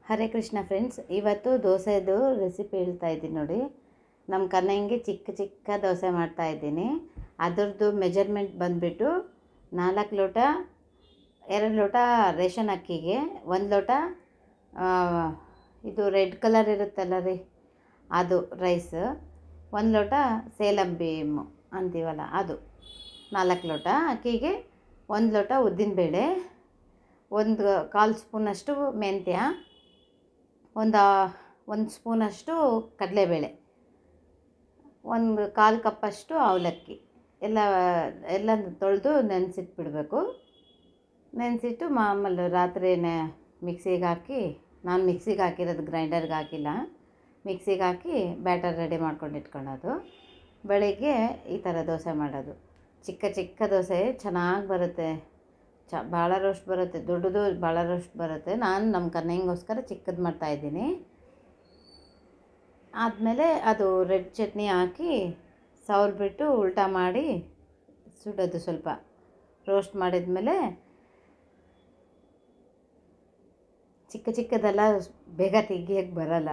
Hare Krishna friends, ಇವತ್ತು ದೋಸೆದು recipe ಹೇಳ್ತಾ ಇದ್ದೀನಿ ನೋಡಿ. ನಮ್ಮ ಕನ್ನಂಗೆ ಚಿಕ್ಕ ಚಿಕ್ಕ ದೋಸೆ ಮಾಡ್ತಾಯಿದ್ದೀನಿ. ಅದರದ್ದು ಮೆಜರ್ಮೆಂಟ್ ಬಂದುಬಿಟ್ಟು 4 ಲೋಟ, 2 ಲೋಟ ರೇಷನ್ ಅಕ್ಕಿಗೆ, 1 ಲೋಟ ಇದು ರೆಡ್ ಕಲರ್ ಇರುತ್ತಲ್ಲ ರೀ ಅದು ರೈಸ್, 1 ಲೋಟ ಸೇಲಂ ಬೀಮು ಅಂತೀವಲ್ಲ ಅದು, 4 ಲೋಟ ಅಕ್ಕಿಗೆ, 1 ಲೋಟ ಉದ್ದಿನಬೇಳೆ, 1/4 ಸ್ಪೂನಷ್ಟು ಮೆಂತ್ಯ, ಒಂದು ಸ್ಪೂನಷ್ಟು ಕಡಲೆಬೇಳೆ, 1/4 ಕಪ್ಪಷ್ಟು ಅವಲಕ್ಕಿ ಎಲ್ಲ ತೊಳೆದು ನೆನೆಸಿಟ್ಬಿಡಬೇಕು. ನೆನೆಸಿಟ್ಟು ಮಾಮೂಲು ರಾತ್ರಿನೇ ಮಿಕ್ಸಿಗೆ ಹಾಕಿ, ನಾನು ಮಿಕ್ಸಿಗೆ ಹಾಕಿರೋದು, ಗ್ರೈಂಡರ್ಗೆ ಹಾಕಿಲ್ಲ, ಮಿಕ್ಸಿಗೆ ಹಾಕಿ ಬ್ಯಾಟರ್ ರೆಡಿ ಮಾಡ್ಕೊಂಡು ಇಟ್ಕೊಳ್ಳೋದು. ಬೆಳಿಗ್ಗೆ ಈ ಥರ ದೋಸೆ ಮಾಡೋದು. ಚಿಕ್ಕ ಚಿಕ್ಕ ದೋಸೆ ಚೆನ್ನಾಗಿ ಬರುತ್ತೆ, ಭಾಳ ರೋಸ್ಟ್ ಬರುತ್ತೆ, ದೊಡ್ಡದು ಭಾಳ ರೋಸ್ಟ್ ಬರುತ್ತೆ. ನಾನು ನಮ್ಮ ಕನ್ನಂಗೋಸ್ಕರ ಚಿಕ್ಕದು ಮಾಡ್ತಾಯಿದ್ದೀನಿ. ಆದಮೇಲೆ ಅದು ರೆಡ್ ಚಟ್ನಿ ಹಾಕಿ ಸವರ್ಬಿಟ್ಟು ಉಲ್ಟಾ ಮಾಡಿ ಸುಡೋದು. ಸ್ವಲ್ಪ ರೋಸ್ಟ್ ಮಾಡಿದ್ಮೇಲೆ ಚಿಕ್ಕ ಚಿಕ್ಕದೆಲ್ಲ ಬೇಗ ತೆಗಿಯೋಕ್ಕೆ ಬರಲ್ಲ.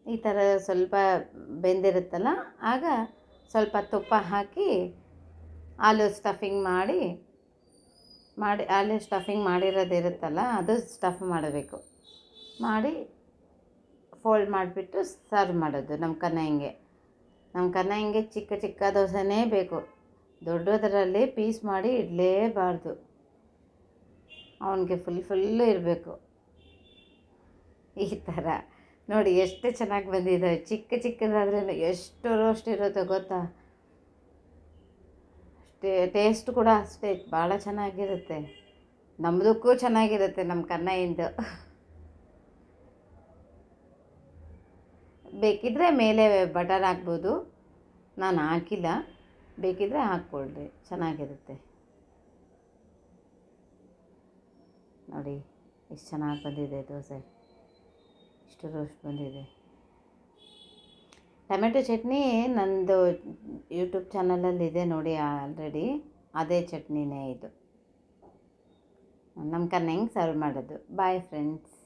ಈ ಥರ ಸ್ವಲ್ಪ ಬೆಂದಿರುತ್ತಲ್ಲ, ಆಗ ಸ್ವಲ್ಪ ತುಪ್ಪ ಹಾಕಿ ಆಲೂ ಸ್ಟಫಿಂಗ್ ಮಾಡಿ ಆಲೂ ಸ್ಟಫಿಂಗ್ ಮಾಡಿರೋದಿರುತ್ತಲ್ಲ ಅದು ಸ್ಟಫ್ ಮಾಡಬೇಕು. ಮಾಡಿ ಫೋಲ್ಡ್ ಮಾಡಿಬಿಟ್ಟು ಸರ್ವ್ ಮಾಡೋದು. ನಮ್ಮ ಕನ್ನಂಗೆ ಚಿಕ್ಕ ಚಿಕ್ಕ ದೋಸೆನೇ ಬೇಕು, ದೊಡ್ಡದರಲ್ಲಿ ಪೀಸ್ ಮಾಡಿ ಇಡಲೇಬಾರ್ದು. ಅವನಿಗೆ ಫುಲ್ಲು ಇರಬೇಕು. ಈ ಥರ ನೋಡಿ ಎಷ್ಟು ಚೆನ್ನಾಗಿ ಬಂದಿದೆ. ಚಿಕ್ಕ ಚಿಕ್ಕದಾದ್ರೂ ಎಷ್ಟು ರೋಸ್ಟ್ ಇರುತ್ತೋ ಗೊತ್ತಾ. ಟೇಸ್ಟ್ ಕೂಡ ಅಷ್ಟೇ ಭಾಳ ಚೆನ್ನಾಗಿರುತ್ತೆ. ನಮ್ಮದಕ್ಕೂ ಚೆನ್ನಾಗಿರುತ್ತೆ ನಮ್ಮ ಕನ್ನಯ್ಯಂದು. ಬೇಕಿದ್ದರೆ ಮೇಲೆ ಬಟರ್ ಹಾಕ್ಬೋದು, ನಾನು ಹಾಕಿಲ್ಲ, ಬೇಕಿದ್ದರೆ ಹಾಕ್ಕೊಳ್ರಿ, ಚೆನ್ನಾಗಿರುತ್ತೆ. ನೋಡಿ ಎಷ್ಟು ಚೆನ್ನಾಗಿ ಬಂದಿದೆ ದೋಸೆ, ಇಷ್ಟು ರೋಸ್ಟ್ ಬಂದಿದೆ. ಟೊಮೆಟೊ ಚಟ್ನಿ ನಂದು ಯೂಟ್ಯೂಬ್ ಚಾನಲಲ್ಲಿದೆ ನೋಡಿ ಆಲ್ರೆಡಿ, ಅದೇ ಚಟ್ನಿನೇ ಇದು. ನಮ್ಮ ಕನ್ನಂಗೆ ಸರ್ವ್ ಮಾಡೋದು. Bye friends.